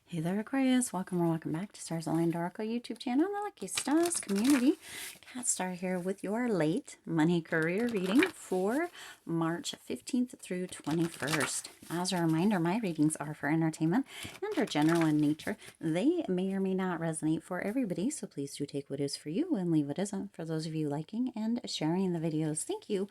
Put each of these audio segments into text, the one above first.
Hey there, Aquarius. Welcome or welcome back to Stars Aligned Oracle YouTube channel, the Lucky Stars community. Cat Star here with your late money career reading for March 15th through 21st. As a reminder, my readings are for entertainment and are general in nature. They may or may not resonate for everybody, so please do take what is for you and leave what isn't. For those of you liking and sharing the videos, thank you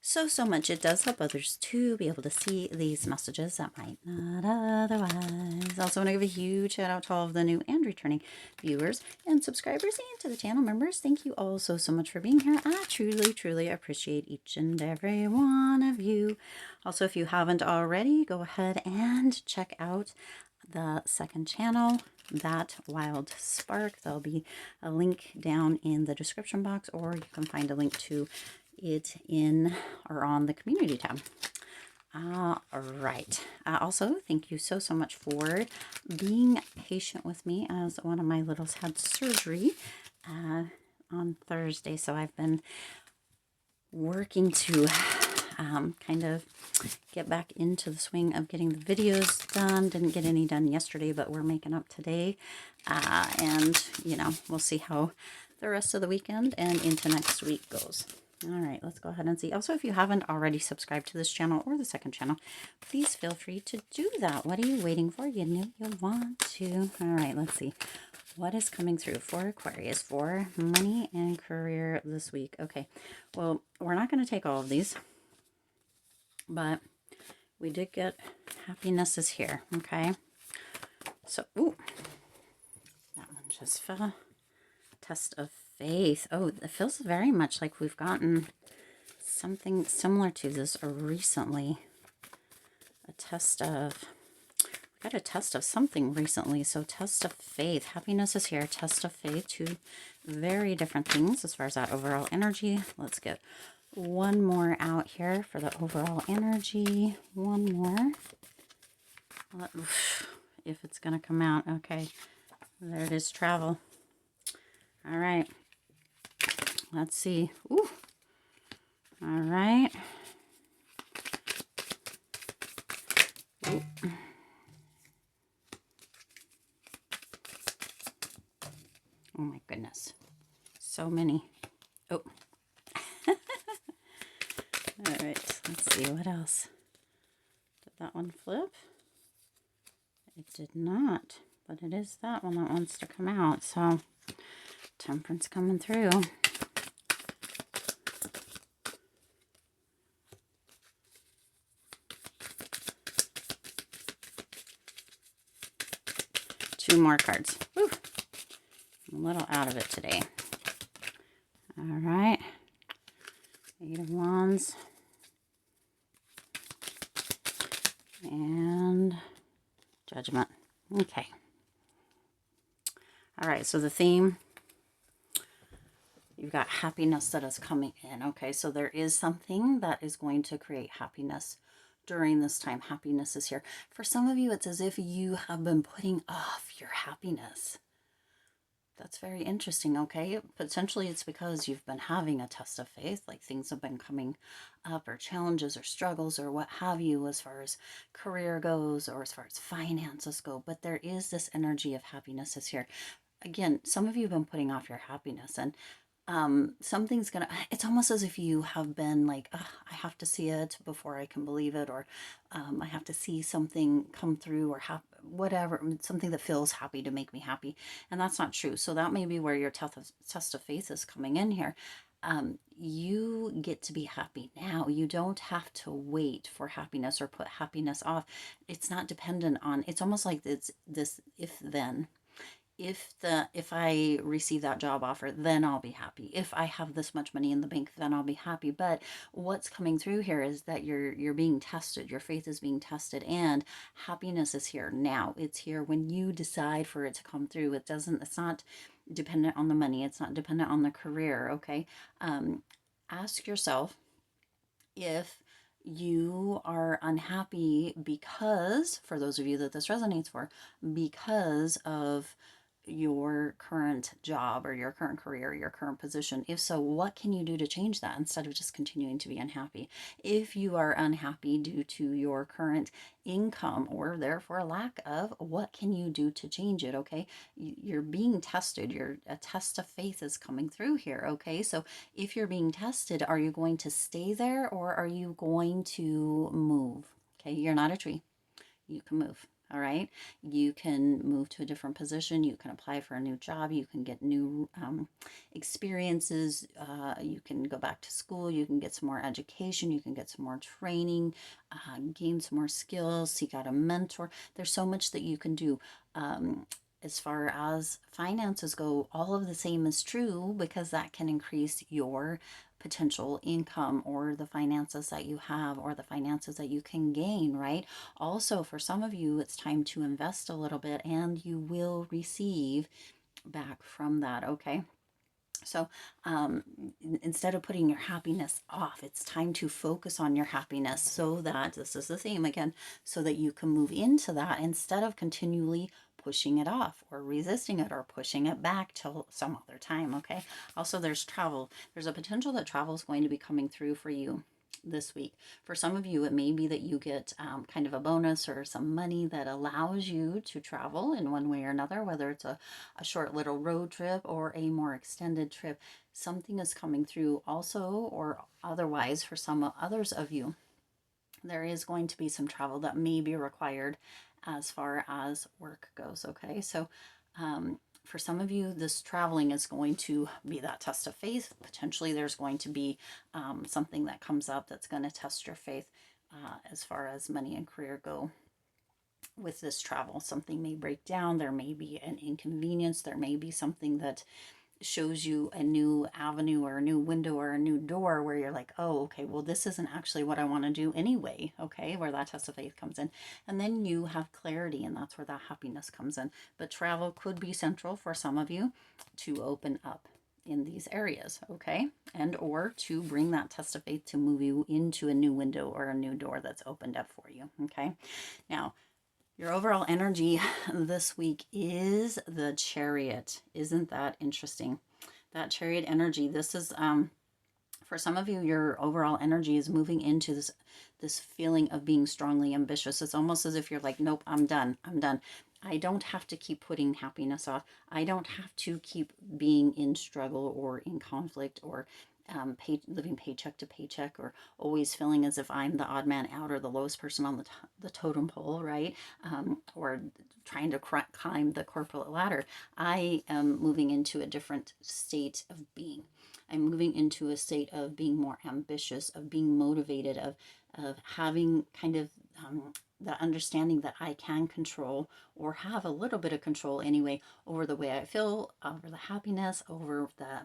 so much. It does help others to be able to see these messages that might not otherwise. Also want to give a huge shout out to all of the new and returning viewers and subscribers and to the channel members. Thank you all so much for being here. I truly appreciate each and every one of you. Also, if you haven't already, go ahead and check out the second channel, That Wild Spark. There'll be a link down in the description box, or you can find a link to it in or on the community tab. All right. Also, thank you so much for being patient with me, as one of my littles had surgery on Thursday. So I've been working to kind of get back into the swing of getting the videos done. Didn't get any done yesterday, but we're making up today. And, you know, we'll see how the rest of the weekend and into next week goes. All right, let's go ahead and see. Also, if you haven't already subscribed to this channel or the second channel, please feel free to do that. What are you waiting for? You knew you'll want to. All right, let's see. What is coming through for Aquarius for money and career this week? Okay, well, we're not going to take all of these, but we did get happiness is here, okay? So, ooh, that one just fell. Test of faith. Oh, it feels very much like we've gotten something similar to this recently. We got a test of something recently. So test of faith. Happiness is here. Test of faith. Two very different things as far as that overall energy. Let's get one more out here for the overall energy. One more. If it's going to come out. Okay. There it is. Travel. All right. Let's see. Ooh. All right. Ooh. Oh my goodness. So many. Oh. All right. Let's see what else. Did that one flip? It did not. But it is that one that wants to come out. So Temperance coming through. Two more cards. Woo. I'm a little out of it today. All right. Eight of Wands. And Judgment. Okay. All right. So the theme, you've got happiness that is coming in. Okay. So there is something that is going to create happiness during this time. Happiness is here. For some of you, it's as if you have been putting off your happiness. That's very interesting, okay? Potentially it's because you've been having a test of faith, like things have been coming up, or challenges or struggles or what have you, as far as career goes or as far as finances go. But there is this energy of happiness is here. Again, some of you have been putting off your happiness, and something's gonna, it's almost as if you have been like, I have to see it before I can believe it, or I have to see something come through, or whatever, something that feels happy to make me happy. And that's not true. So that may be where your test of faith is coming in here. You get to be happy now. You don't have to wait for happiness or put happiness off. It's not dependent on, it's almost like it's this if then. If I receive that job offer, then I'll be happy. If I have this much money in the bank, then I'll be happy. But what's coming through here is that you're being tested. Your faith is being tested, and happiness is here now. It's here when you decide for it to come through. It's not dependent on the money. It's not dependent on the career. Okay. Ask yourself if you are unhappy because, for those of you that this resonates for, because of your current job or your current career, your current position? If so, what can you do to change that instead of just continuing to be unhappy? If you are unhappy due to your current income or therefore a lack of, what can you do to change it? Okay, you're being tested. A test of faith is coming through here. Okay, so if you're being tested, are you going to stay there or are you going to move? Okay, you're not a tree. You can move. All right. You can move to a different position. You can apply for a new job. You can get new experiences. You can go back to school. You can get some more education. You can get some more training, gain some more skills, seek out a mentor. There's so much that you can do. As far as finances go, all of the same is true because that can increase your potential income or the finances that you have or the finances that you can gain, right? Also, for some of you, it's time to invest a little bit and you will receive back from that, okay? So instead of putting your happiness off, it's time to focus on your happiness so that, this is the theme again, so that you can move into that instead of continually pushing it off or resisting it or pushing it back till some other time, okay? Also, there's travel. There's a potential that travel is going to be coming through for you this week. For some of you, it may be that you get kind of a bonus or some money that allows you to travel in one way or another, whether it's a short little road trip or a more extended trip. Something is coming through also, or otherwise, for some others of you, there is going to be some travel that may be required as far as work goes, okay? So for some of you, this traveling is going to be that test of faith. Potentially there's going to be something that comes up that's going to test your faith as far as money and career go. With this travel, something may break down. There may be an inconvenience. There may be something that shows you a new avenue or a new window or a new door where you're like, oh, okay, well, this isn't actually what I want to do anyway, okay, where that test of faith comes in. And then you have clarity, and that's where that happiness comes in. But travel could be central for some of you to open up in these areas, okay, and or to bring that test of faith to move you into a new window or a new door that's opened up for you, okay. Now, your overall energy this week is the Chariot. Isn't that interesting? That Chariot energy. This is for some of you, your overall energy is moving into this feeling of being strongly ambitious. It's almost as if you're like, nope, I'm done. I'm done. I don't have to keep putting happiness off. I don't have to keep being in struggle or in conflict or living paycheck to paycheck or always feeling as if I'm the odd man out or the lowest person on the totem pole, right? Or trying to climb the corporate ladder. I am moving into a different state of being. I'm moving into a state of being more ambitious, of being motivated, of having kind of the understanding that I can control or have a little bit of control anyway over the way I feel, over the happiness, over the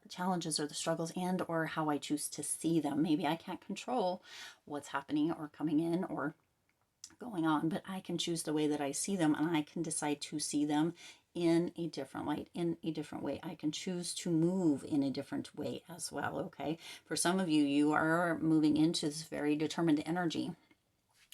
challenges or the struggles, and or how I choose to see them. Maybe I can't control what's happening or coming in or going on, but I can choose the way that I see them, and I can decide to see them in a different light, in a different way. I can choose to move in a different way as well, okay? For some of you, you are moving into this very determined energy,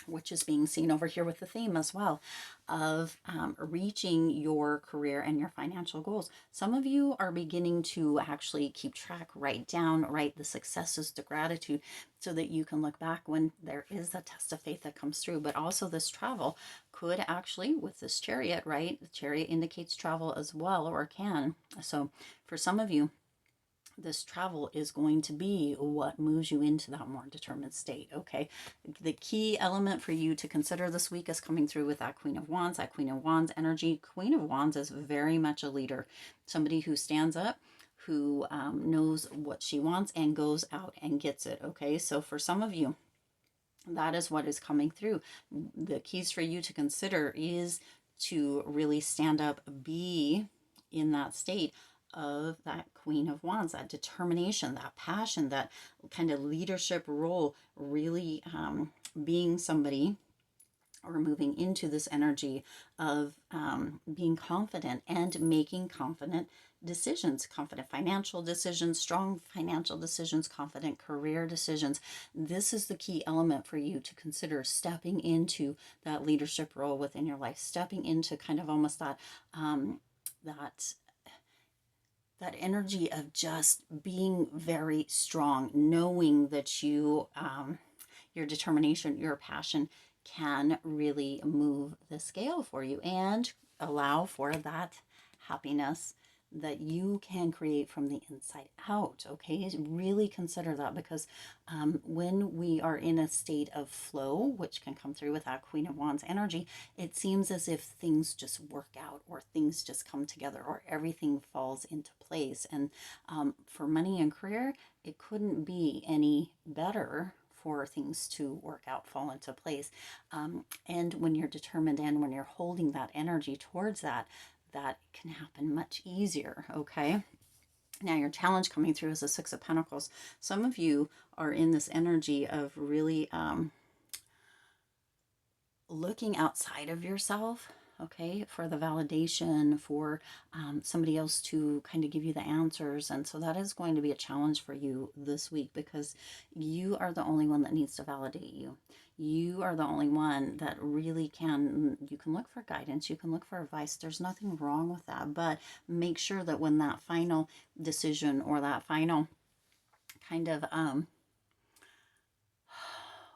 which is being seen over here with the theme as well of reaching your career and your financial goals. Some of you are beginning to actually keep track, write the successes, the gratitude, so that you can look back when there is a test of faith that comes through. But also this travel could actually, with this Chariot, right? The Chariot indicates travel as well, or can. So for some of you, this travel is going to be what moves you into that more determined state, okay? The key element for you to consider this week is coming through with that Queen of Wands energy. Queen of Wands is very much a leader, somebody who stands up, who knows what she wants and goes out and gets it, okay? So for some of you, that is what is coming through. The keys for you to consider is to really stand up, be in that state of that Queen of Wands, that determination, that passion, that kind of leadership role, really being somebody or moving into this energy of being confident and making confident decisions, confident financial decisions, strong financial decisions, confident career decisions. This is the key element for you to consider stepping into that leadership role within your life, stepping into kind of almost that that energy of just being very strong, knowing that your determination, your passion can really move the scale for you and allow for that happiness that you can create from the inside out. Okay, really consider that, because when we are in a state of flow, which can come through with that Queen of Wands energy, it seems as if things just work out, or things just come together, or everything falls into place. And for money and career, it couldn't be any better for things to work out, fall into place. And when you're determined and when you're holding that energy towards that, that can happen much easier. Okay. Now, your challenge coming through is the Six of Pentacles. Some of you are in this energy of really looking outside of yourself, okay, for the validation, for somebody else to kind of give you the answers. And so that is going to be a challenge for you this week, because you are the only one that needs to validate you. You are the only one that really can, you can look for guidance, you can look for advice. There's nothing wrong with that, but make sure that when that final decision, or that final kind of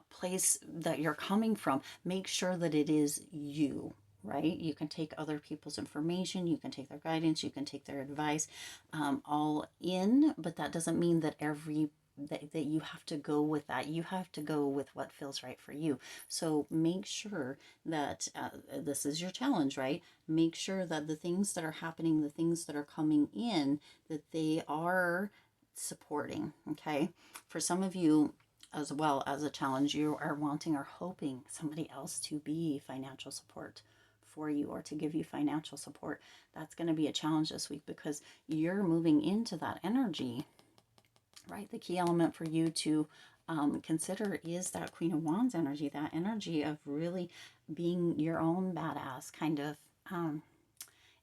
place that you're coming from, make sure that it is you, right? You can take other people's information, you can take their guidance, you can take their advice, all in, but that doesn't mean that that you have to go with that. You have to go with what feels right for you. So make sure that this is your challenge, right? Make sure that the things that are happening, the things that are coming in, that they are supporting. Okay, for some of you, as well as a challenge, you are wanting or hoping somebody else to be financial support for you, or to give you financial support. That's going to be a challenge this week, because you're moving into that energy, right? The key element for you to consider is that Queen of Wands energy, that energy of really being your own badass kind of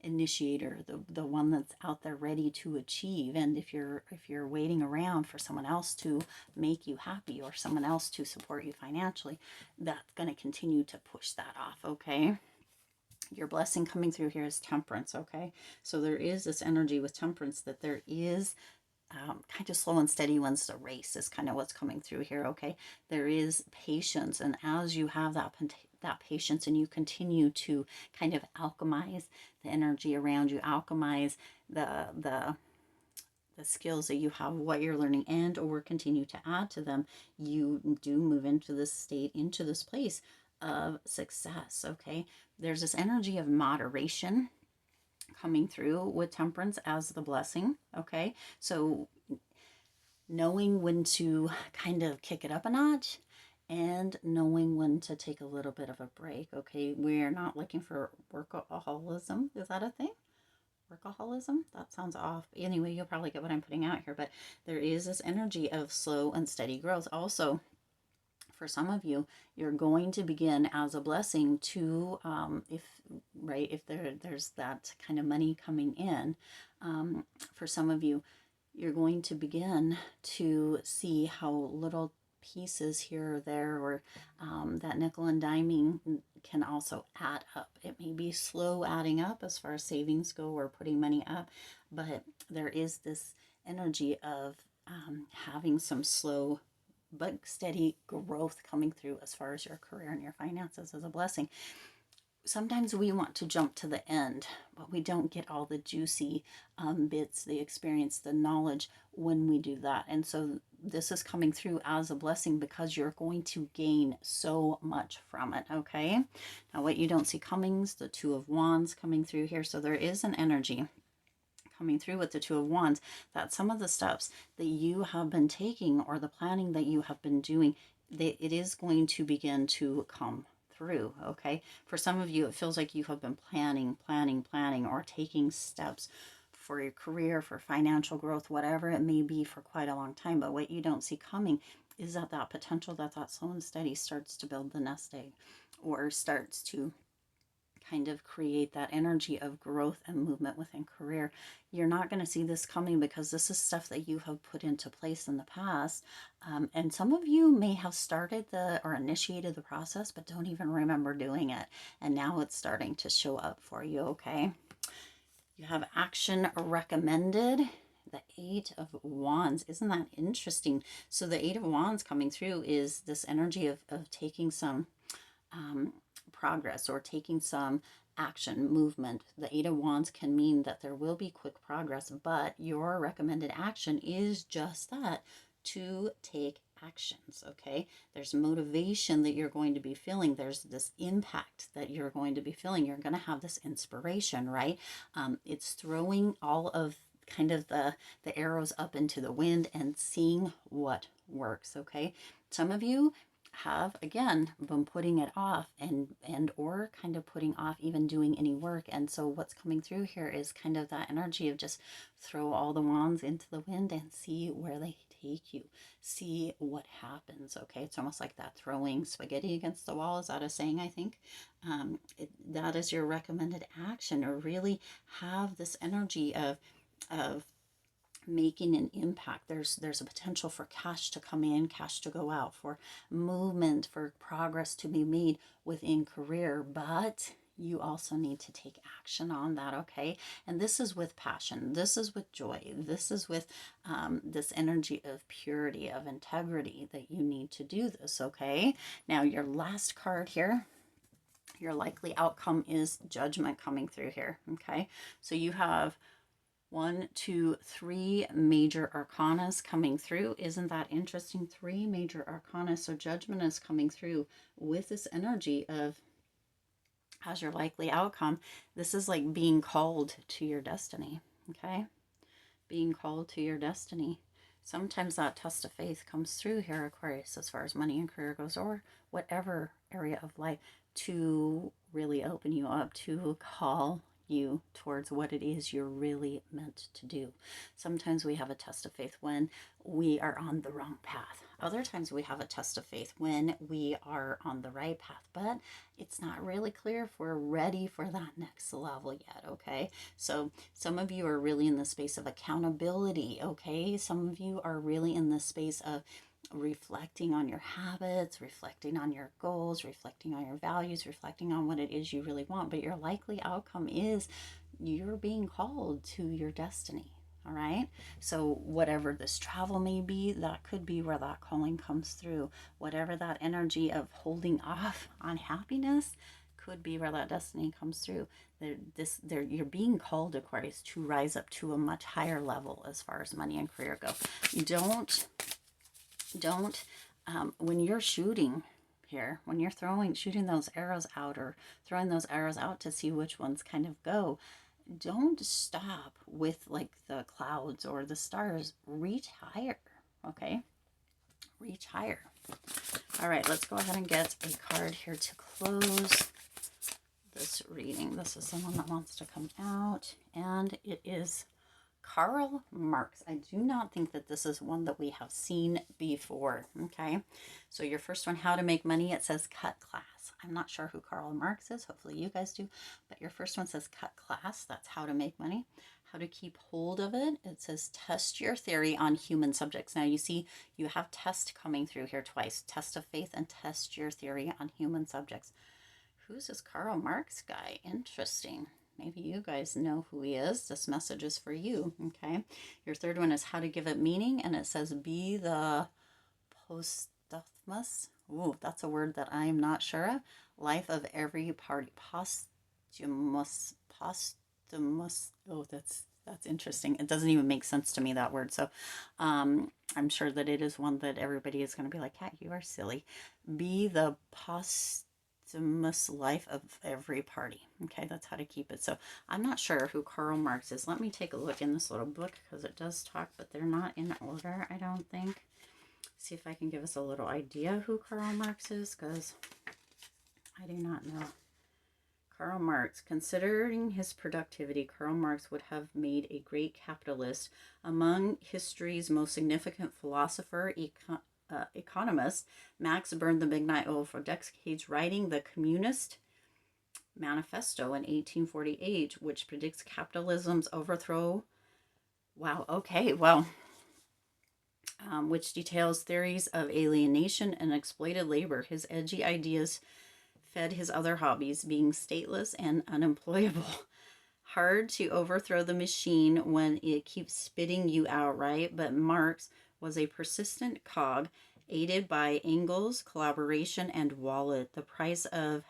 initiator, the one that's out there ready to achieve. And if you're waiting around for someone else to make you happy, or someone else to support you financially, that's going to continue to push that off. Okay, your blessing coming through here is Temperance. Okay, so there is this energy with Temperance that there is kind of slow and steady wins the race, is kind of what's coming through here. Okay, there is patience, and as you have that patience, and you continue to kind of alchemize the energy around you, alchemize the skills that you have, what you're learning, and or continue to add to them, you do move into this state, into this place of success. Okay, there's this energy of moderation coming through with Temperance as the blessing. Okay, so knowing when to kind of kick it up a notch, and knowing when to take a little bit of a break. Okay, we're not looking for workaholism. Is that a thing? Workaholism? That sounds off. Anyway, you'll probably get what I'm putting out here, but there is this energy of slow and steady growth. Also, for some of you, you're going to begin as a blessing to, if there's that kind of money coming in, for some of you, you're going to begin to see how little pieces here or there, or that nickel and diming can also add up. It may be slow adding up as far as savings go, or putting money up, but there is this energy of having some slow but steady growth coming through as far as your career and your finances as a blessing. Sometimes we want to jump to the end, but we don't get all the juicy bits, the experience, the knowledge when we do that. And so this is coming through as a blessing, because you're going to gain so much from it. Okay, now what you don't see coming is the Two of Wands coming through here. So there is an energy coming through with the Two of Wands that some of the steps that you have been taking, or the planning that you have been doing, it is going to begin to come through. Okay, for some of you, it feels like you have been planning, or taking steps for your career, for financial growth, whatever it may be, for quite a long time. But what you don't see coming is that potential, that slow and steady starts to build the nest egg, or starts to kind of create that energy of growth and movement within career. You're not going to see this coming, because this is stuff that you have put into place in the past. And some of you may have started or initiated the process, but don't even remember doing it. And now it's starting to show up for you. Okay. You have action recommended. The Eight of Wands. Isn't that interesting? So the Eight of Wands coming through is this energy of taking some progress or taking some action, movement. The Eight of Wands can mean that there will be quick progress, but your recommended action is just that, to take actions. Okay, there's motivation that you're going to be feeling, there's this impact that you're going to be feeling, you're going to have this inspiration, right? It's throwing all of kind of the arrows up into the wind and seeing what works. Okay, some of you have again been putting it off and or kind of putting off even doing any work, and so what's coming through here is kind of that energy of just throw all the wands into the wind and see where they take you, see what happens. Okay, it's almost like that throwing spaghetti against the wall. Is that a saying? I think that is your recommended action, or really have this energy of making an impact. There's a potential for cash to come in, cash to go out, for movement, for progress to be made within career, but you also need to take action on that. Okay, and this is with passion, this is with joy, this is with this energy of purity, of integrity, that you need to do this. Okay, now your last card here, your likely outcome is Judgment coming through here. Okay, so you have 1, 2, 3 major arcanas coming through. Isn't that interesting? 3 major arcana. So Judgment is coming through with this energy of, as your likely outcome, this is like being called to your destiny. Okay, being called to your destiny. Sometimes that test of faith comes through here, Aquarius, as far as money and career goes, or whatever area of life, to really open you up, to call you towards what it is you're really meant to do. Sometimes we have a test of faith when we are on the wrong path. Other times we have a test of faith when we are on the right path, but it's not really clear if we're ready for that next level yet. Okay, so some of you are really in the space of accountability. Okay, some of you are really in the space of reflecting on your habits, reflecting on your goals, reflecting on your values, reflecting on what it is you really want. But your likely outcome is you're being called to your destiny. All right, so whatever this travel may be, that could be where that calling comes through. Whatever that energy of holding off on happiness could be where that destiny comes through. You're being called, Aquarius, to rise up to a much higher level as far as money and career go. Don't when you're shooting here, when you're shooting those arrows out, or throwing those arrows out to see which ones kind of go, don't stop with like the clouds or the stars. Reach higher. Okay, reach higher. All right, let's go ahead and get a card here to close this reading. This is the one that wants to come out, and it is Karl Marx. I do not think that this is one that we have seen before. Okay, so your first one, How to Make Money, it says cut class. I'm not sure who Karl Marx is. Hopefully you guys do. But your first one says cut class. That's how to make money. How to keep hold of it. It says test your theory on human subjects. Now you see you have test coming through here twice. Test of faith and test your theory on human subjects. Who's this Karl Marx guy? Interesting. Maybe you guys know who he is. This message is for you. Okay. Your third one is How to Give It Meaning. And it says be the posthumous. Ooh, that's a word that I'm not sure of. Life of every party. Posthumous. Oh, that's interesting. It doesn't even make sense to me, that word. So I'm sure that it is one that everybody is going to be like, yeah, you are silly. Be the posthumous life of every party. Okay, that's how to keep it. So I'm not sure who Karl Marx is. Let me take a look in this little book, because it does talk, but they're not in order, I don't think. See if I can give us a little idea who Karl Marx is, because I do not know. Karl Marx. Considering his productivity, Karl Marx would have made a great capitalist. Among history's most significant philosopher, economist, Max burned the midnight oil for decades, writing the Communist Manifesto in 1848, which predicts capitalism's overthrow. Wow, okay, well, which details theories of alienation and exploited labor. His edgy ideas fed his other hobbies, being stateless and unemployable. hard to overthrow the machine when it keeps spitting you out, right? But Marx was a persistent cog, aided by Engels' collaboration and wallet. The price of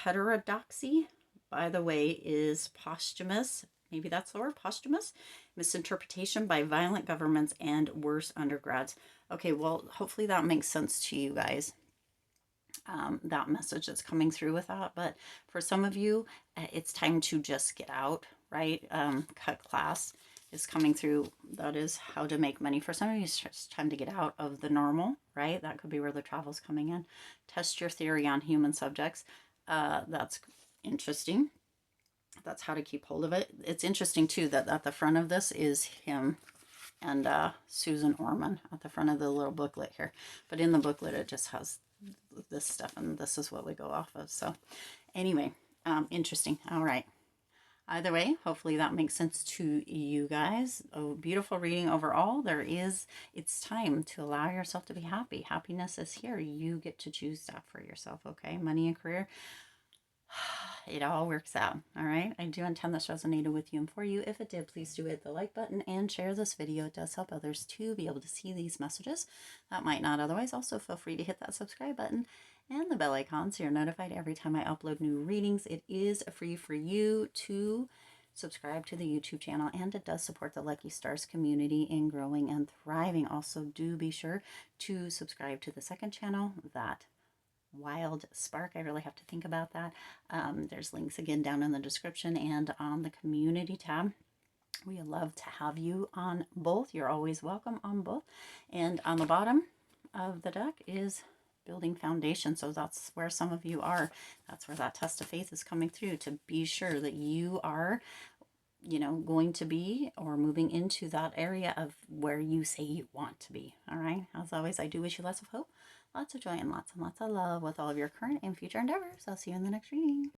heterodoxy, by the way, is posthumous. Maybe that's the word, posthumous. Misinterpretation by violent governments and worse undergrads. Okay, well, hopefully that makes sense to you guys. That message that's coming through with that. But for some of you, it's time to just get out, right? Cut class is coming through. That is how to make money. For some of you, it's just time to get out of the normal, right? That could be where the travel's coming in. Test your theory on human subjects. That's interesting. That's how to keep hold of it. It's interesting too that at the front of this is him and Susan Orman at the front of the little booklet here. But in the booklet, it just has this stuff, and this is what we go off of. So anyway, interesting. All right. Either way, hopefully that makes sense to you guys. A beautiful reading overall. It's time to allow yourself to be happy. Happiness is here. You get to choose that for yourself, okay? Money and career, it all works out. All right. I do intend this resonated with you and for you. If it did, please do hit the like button and share this video. It does help others to be able to see these messages that might not otherwise. Also, feel free to hit that subscribe button and the bell icon so you're notified every time I upload new readings. It is free for you to subscribe to the YouTube channel, and it does support the Lucky Stars community in growing and thriving. Also, do be sure to subscribe to the second channel, that Wild Spark. I really have to think about that. There's links again down in the description and on the community tab. We would love to have you on both. You're always welcome on both. And on the bottom of the deck is building foundation. So that's where some of you are. That's where that test of faith is coming through, to be sure that you are, going to be or moving into that area of where you say you want to be. All right. As always, I do wish you lots of hope, lots of joy, and lots of love with all of your current and future endeavors. I'll see you in the next reading.